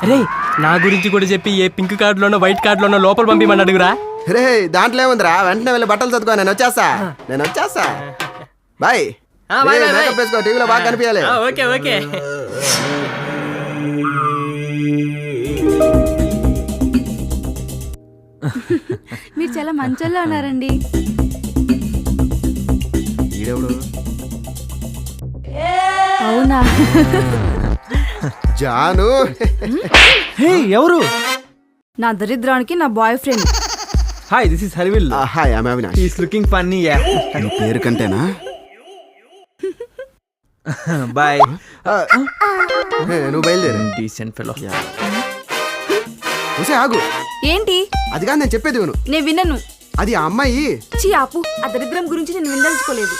రే నా గురించి కూడా చెప్పి ఏ పింక్ కార్డులోనో వైట్ కార్డులోనో లోపల పంపిమని అడుగురా. రే దాంట్లో ఏముందిరా, వెంటనే వెళ్ళి బట్టలు చదువుకో, నేను వచ్చేస్తా బాయ్. మేకప్ వేసుకో, టీవీలో బాగా కనిపించాలి. Okay okay. మీరు చాలా మంచోళ్ళ ఉన్నారండి. ఈడెవడు? అవునా? జాను. హే ఎవరు? నా దరిద్రానికి నా boy friend. Hi, this is Harvil. Hi, I am Avinash. He is looking funny. Yeah, నీ పేరు కంటేనా? బై. నువ్వు బయలుదేరు. Decent fellow. ఉసే ఆగు. ఏంటి? అది కాదు నేను చెప్పేది విను. నేను వినను. అది ఆ అమ్మాయి. చీ ఆపు, ఆ దరిద్రం గురించి నేను వినదలుచుకోలేదు.